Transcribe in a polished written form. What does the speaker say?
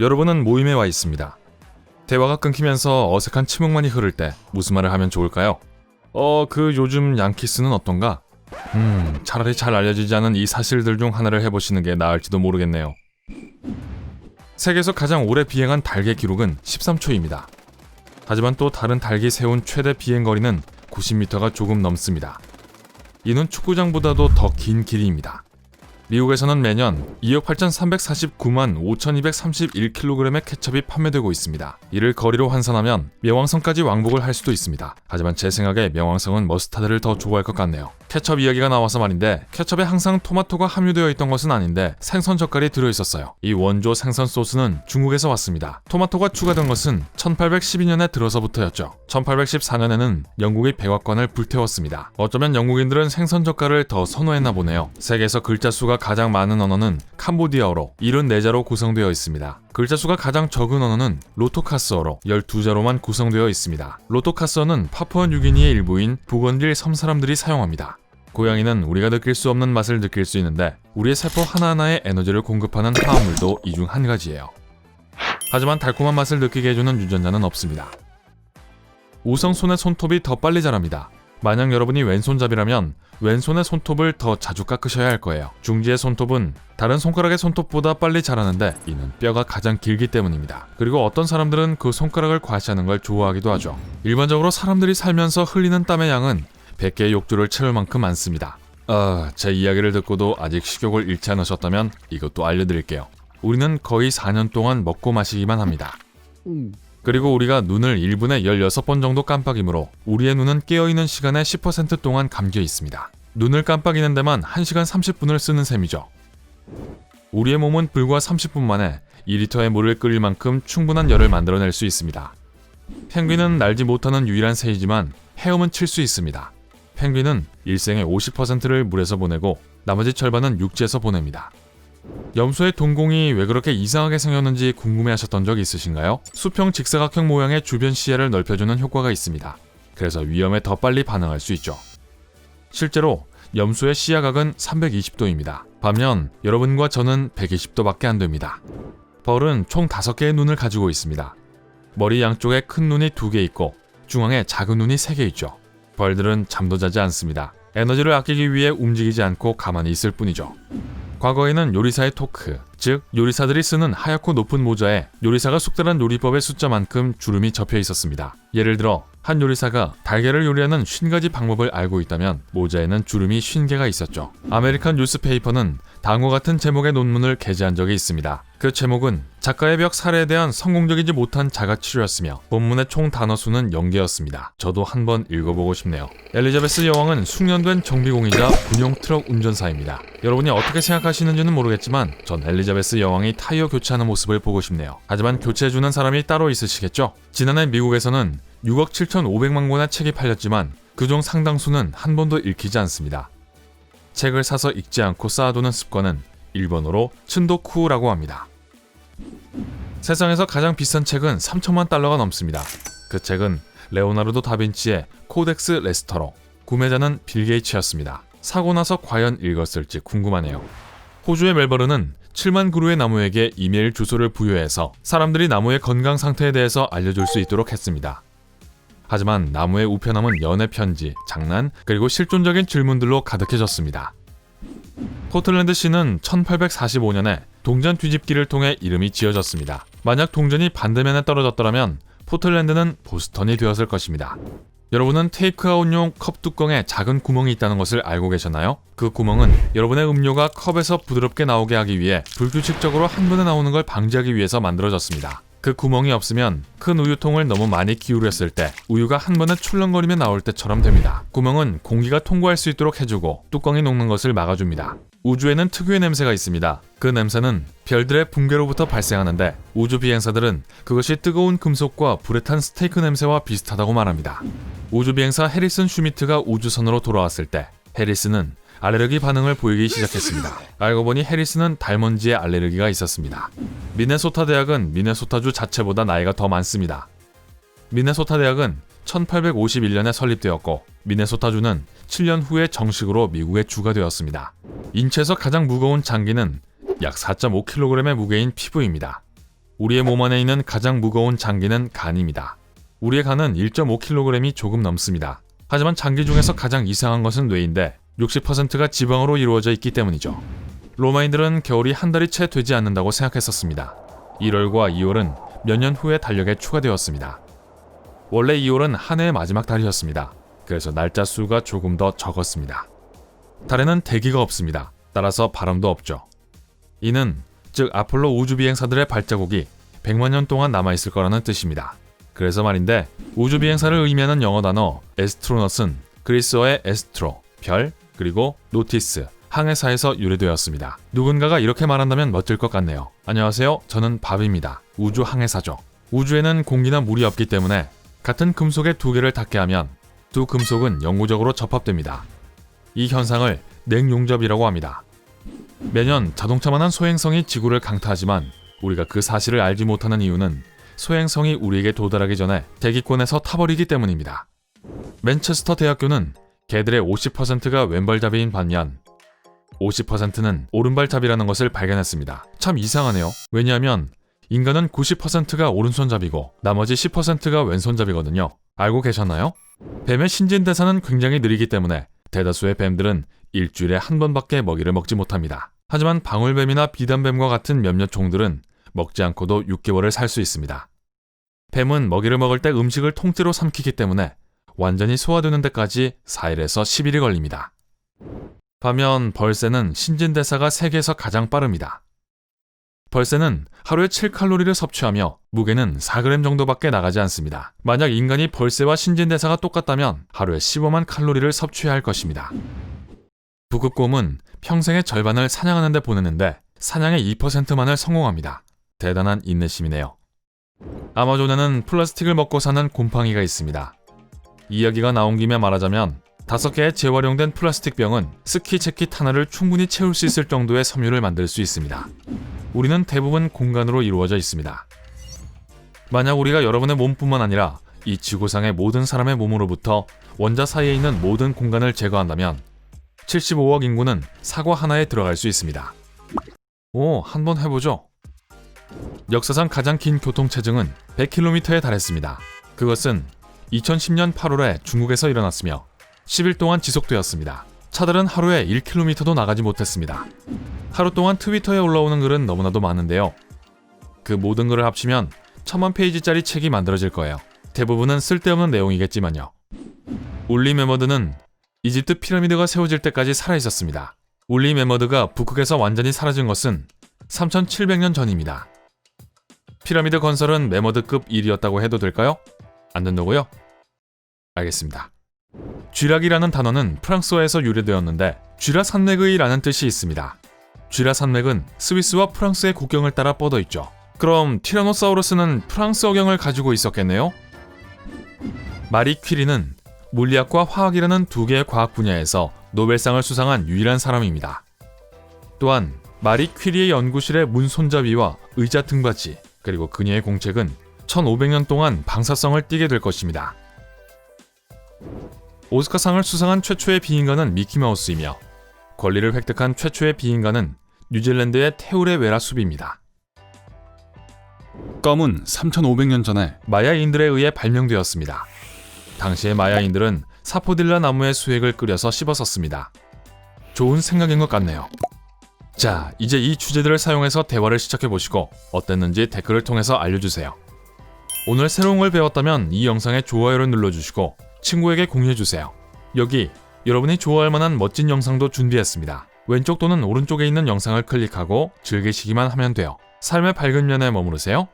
여러분은 모임에 와 있습니다. 대화가 끊기면서 어색한 침묵만이 흐를 때 무슨 말을 하면 좋을까요? 요즘 양키스는 어떤가? 차라리 잘 알려지지 않은 이 사실들 중 하나를 해보시는 게 나을지도 모르겠네요. 세계에서 가장 오래 비행한 달개 기록은 13초입니다. 하지만 또 다른 달기 세운 최대 비행거리는 90m가 조금 넘습니다. 이는 축구장보다도 더 긴 길이입니다. 미국에서는 매년 2억 8,349만 5,231kg의 케첩이 판매되고 있습니다. 이를 거리로 환산하면 명왕성까지 왕복을 할 수도 있습니다. 하지만 제 생각에 명왕성은 머스타드를 더 좋아할 것 같네요. 케첩 이야기가 나와서 말인데, 케첩에 항상 토마토가 함유되어 있던 것은 아닌데 생선 젓갈이 들어있었어요. 이 원조 생선 소스는 중국에서 왔습니다. 토마토가 추가된 것은 1812년에 들어서부터였죠. 1814년에는 영국이 백악관을 불태웠습니다. 어쩌면 영국인들은 생선 젓갈을 더 선호했나 보네요. 세계에서 글자 수가 가장 많은 언어는 캄보디아어로 74자로 구성되어 있습니다. 글자 수가 가장 적은 언어는 로토카스어로 12자로만 구성되어 있습니다. 로토카스어는 파푸아뉴기니의 일부인 북언딜 섬 사람들이 사용합니다. 고양이는 우리가 느낄 수 없는 맛을 느낄 수 있는데, 우리의 세포 하나하나에 에너지를 공급하는 화합물도 이 중 한 가지예요. 하지만 달콤한 맛을 느끼게 해주는 유전자는 없습니다. 우성 손의 손톱이 더 빨리 자랍니다. 만약 여러분이 왼손잡이라면 왼손의 손톱을 더 자주 깎으셔야 할 거예요. 중지의 손톱은 다른 손가락의 손톱보다 빨리 자라는데, 이는 뼈가 가장 길기 때문입니다. 그리고 어떤 사람들은 그 손가락을 과시하는 걸 좋아하기도 하죠. 일반적으로 사람들이 살면서 흘리는 땀의 양은 100개의 욕조를 채울 만큼 많습니다. 제 이야기를 듣고도 아직 식욕을 잃지 않으셨다면 이것도 알려드릴게요. 우리는 거의 4년 동안 먹고 마시기만 합니다. 그리고 우리가 눈을 1분에 16번 정도 깜빡이므로 우리의 눈은 깨어있는 시간의 10% 동안 감겨 있습니다. 눈을 깜빡이는 데만 1시간 30분을 쓰는 셈이죠. 우리의 몸은 불과 30분 만에 2리터의 물을 끓일 만큼 충분한 열을 만들어낼 수 있습니다. 펭귄은 날지 못하는 유일한 새이지만 헤엄은 칠 수 있습니다. 펭귄은 일생의 50%를 물에서 보내고 나머지 절반은 육지에서 보냅니다. 염소의 동공이 왜 그렇게 이상하게 생겼는지 궁금해하셨던 적 있으신가요? 수평 직사각형 모양의 주변 시야를 넓혀주는 효과가 있습니다. 그래서 위험에 더 빨리 반응할 수 있죠. 실제로 염소의 시야각은 320도입니다. 반면 여러분과 저는 120도밖에 안 됩니다. 벌은 총 5개의 눈을 가지고 있습니다. 머리 양쪽에 큰 눈이 2개 있고 중앙에 작은 눈이 3개 있죠. 벌들은 잠도 자지 않습니다. 에너지를 아끼기 위해 움직이지 않고 가만히 있을 뿐이죠. 과거에는 요리사의 토크, 즉 요리사들이 쓰는 하얗고 높은 모자에 요리사가 숙달한 요리법의 숫자만큼 주름이 접혀 있었습니다. 예를 들어 한 요리사가 달걀을 요리하는 50가지 방법을 알고 있다면 모자에는 주름이 50개가 있었죠. 아메리칸 뉴스페이퍼는 다음과 같은 제목의 논문을 게재한 적이 있습니다. 그 제목은 작가의 벽 살해에 대한 성공적이지 못한 자가치료였으며 본문의 총 단어 수는 0개였습니다. 저도 한번 읽어보고 싶네요. 엘리자베스 여왕은 숙련된 정비공이자 군용 트럭 운전사입니다. 여러분이 어떻게 생각하시는지는 모르겠지만 전 엘리자베스 여왕이 타이어 교체하는 모습을 보고 싶네요. 하지만 교체해주는 사람이 따로 있으시겠죠? 지난해 미국에서는 6억 7,500만 권의 책이 팔렸지만 그중 상당수는 한 번도 읽히지 않습니다. 책을 사서 읽지 않고 쌓아두는 습관은 일본어로 춘도쿠라고 합니다. 세상에서 가장 비싼 책은 3천만 달러가 넘습니다. 그 책은 레오나르도 다빈치의 코덱스 레스터로, 구매자는 빌 게이츠였습니다. 사고 나서 과연 읽었을지 궁금하네요. 호주의 멜버른은 7만 그루의 나무에게 이메일 주소를 부여해서 사람들이 나무의 건강 상태에 대해서 알려줄 수 있도록 했습니다. 하지만 나무의 우편함은 연애 편지, 장난, 그리고 실존적인 질문들로 가득해졌습니다. 포틀랜드시는 1845년에 동전 뒤집기를 통해 이름이 지어졌습니다. 만약 동전이 반대면에 떨어졌더라면 포틀랜드는 보스턴이 되었을 것입니다. 여러분은 테이크아웃용 컵 뚜껑에 작은 구멍이 있다는 것을 알고 계셨나요? 그 구멍은 여러분의 음료가 컵에서 부드럽게 나오게 하기 위해 불규칙적으로 한 번에 나오는 걸 방지하기 위해서 만들어졌습니다. 그 구멍이 없으면 큰 우유통을 너무 많이 기울였을 때 우유가 한 번에 출렁거리며 나올 때처럼 됩니다. 구멍은 공기가 통과할 수 있도록 해주고 뚜껑이 녹는 것을 막아줍니다. 우주에는 특유의 냄새가 있습니다. 그 냄새는 별들의 붕괴로부터 발생하는데 우주 비행사들은 그것이 뜨거운 금속과 불에 탄 스테이크 냄새와 비슷하다고 말합니다. 우주 비행사 해리슨 슈미트가 우주선으로 돌아왔을 때 해리슨은 알레르기 반응을 보이기 시작했습니다. 알고 보니 해리슨은 달먼지에 알레르기가 있었습니다. 미네소타 대학은 미네소타주 자체보다 나이가 더 많습니다. 미네소타 대학은 1851년에 설립되었고 미네소타주는 7년 후에 정식으로 미국의 주가 되었습니다. 인체에서 가장 무거운 장기는 약 4.5kg의 무게인 피부입니다. 우리의 몸 안에 있는 가장 무거운 장기는 간입니다. 우리의 간은 1.5kg이 조금 넘습니다. 하지만 장기 중에서 가장 이상한 것은 뇌인데 60%가 지방으로 이루어져 있기 때문이죠. 로마인들은 겨울이 한 달이 채 되지 않는다고 생각했었습니다. 1월과 2월은 몇 년 후에 달력에 추가되었습니다. 원래 2월은 한 해의 마지막 달이었습니다. 그래서 날짜 수가 조금 더 적었습니다. 달에는 대기가 없습니다. 따라서 바람도 없죠. 이는 즉 아폴로 우주비행사들의 발자국이 100만 년 동안 남아있을 거라는 뜻입니다. 그래서 말인데 우주비행사를 의미하는 영어 단어 에스트로넛은 그리스어의 에스트로, 별, 그리고 노티스, 항해사에서 유래되었습니다. 누군가가 이렇게 말한다면 멋질 것 같네요. 안녕하세요. 저는 밥입니다. 우주 항해사죠. 우주에는 공기나 물이 없기 때문에 같은 금속의 두 개를 닿게 하면 두 금속은 영구적으로 접합됩니다. 이 현상을 냉용접이라고 합니다. 매년 자동차만한 소행성이 지구를 강타하지만 우리가 그 사실을 알지 못하는 이유는 소행성이 우리에게 도달하기 전에 대기권에서 타버리기 때문입니다. 맨체스터 대학교는 개들의 50%가 왼발잡이인 반면 50%는 오른발잡이라는 것을 발견했습니다. 참 이상하네요. 왜냐하면 인간은 90%가 오른손잡이고 나머지 10%가 왼손잡이거든요. 알고 계셨나요? 뱀의 신진대사는 굉장히 느리기 때문에 대다수의 뱀들은 일주일에 한 번밖에 먹이를 먹지 못합니다. 하지만 방울뱀이나 비단뱀과 같은 몇몇 종들은 먹지 않고도 6개월을 살 수 있습니다. 뱀은 먹이를 먹을 때 음식을 통째로 삼키기 때문에 완전히 소화되는 데까지 4일에서 10일이 걸립니다. 반면 벌새는 신진대사가 세계에서 가장 빠릅니다. 벌새는 하루에 7칼로리를 섭취하며 무게는 4g 정도밖에 나가지 않습니다. 만약 인간이 벌새와 신진대사가 똑같다면 하루에 15만 칼로리를 섭취해야 할 것입니다. 북극곰은 평생의 절반을 사냥하는 데 보내는데 사냥의 2%만을 성공합니다. 대단한 인내심이네요. 아마존에는 플라스틱을 먹고 사는 곰팡이가 있습니다. 이야기가 나온 김에 말하자면 5개의 재활용된 플라스틱 병은 스키 재킷 하나를 충분히 채울 수 있을 정도의 섬유를 만들 수 있습니다. 우리는 대부분 공간으로 이루어져 있습니다. 만약 우리가 여러분의 몸뿐만 아니라 이 지구상의 모든 사람의 몸으로부터 원자 사이에 있는 모든 공간을 제거한다면 75억 인구는 사과 하나에 들어갈 수 있습니다. 한번 해보죠. 역사상 가장 긴 교통체증은 100km에 달했습니다. 그것은 2010년 8월에 중국에서 일어났으며 10일 동안 지속되었습니다. 차들은 하루에 1km도 나가지 못했습니다. 하루 동안 트위터에 올라오는 글은 너무나도 많은데요. 그 모든 글을 합치면 1000만 페이지짜리 책이 만들어질 거예요. 대부분은 쓸데없는 내용이겠지만요. 울리 메머드는 이집트 피라미드가 세워질 때까지 살아있었습니다. 울리 메머드가 북극에서 완전히 사라진 것은 3700년 전입니다. 피라미드 건설은 메머드급 일이었다고 해도 될까요? 안 된다고요? 알겠습니다. 쥐락이라는 단어는 프랑스어에서 유래되었는데 쥐라 산맥의라는 뜻이 있습니다. 쥐라 산맥은 스위스와 프랑스의 국경을 따라 뻗어 있죠. 그럼 티라노사우루스는 프랑스어경을 가지고 있었겠네요? 마리 퀴리는 물리학과 화학이라는 두 개의 과학 분야에서 노벨상을 수상한 유일한 사람입니다. 또한 마리 퀴리의 연구실의 문 손잡이와 의자 등받이 그리고 그녀의 공책은 1500년 동안 방사성을 띠게 될 것입니다. 오스카상을 수상한 최초의 비인간은 미키마우스이며 권리를 획득한 최초의 비인간은 뉴질랜드의 테우레웨라 숲입니다. 껌은 3500년 전에 마야인들에 의해 발명되었습니다. 당시의 마야인들은 사포딜라 나무의 수액을 끓여서 씹었었습니다. 좋은 생각인 것 같네요. 자, 이제 이 주제들을 사용해서 대화를 시작해보시고 어땠는지 댓글을 통해서 알려주세요. 오늘 새로운 걸 배웠다면 이 영상에 좋아요를 눌러주시고 친구에게 공유해주세요. 여기 여러분이 좋아할 만한 멋진 영상도 준비했습니다. 왼쪽 또는 오른쪽에 있는 영상을 클릭하고 즐기시기만 하면 돼요. 삶의 밝은 면에 머무르세요.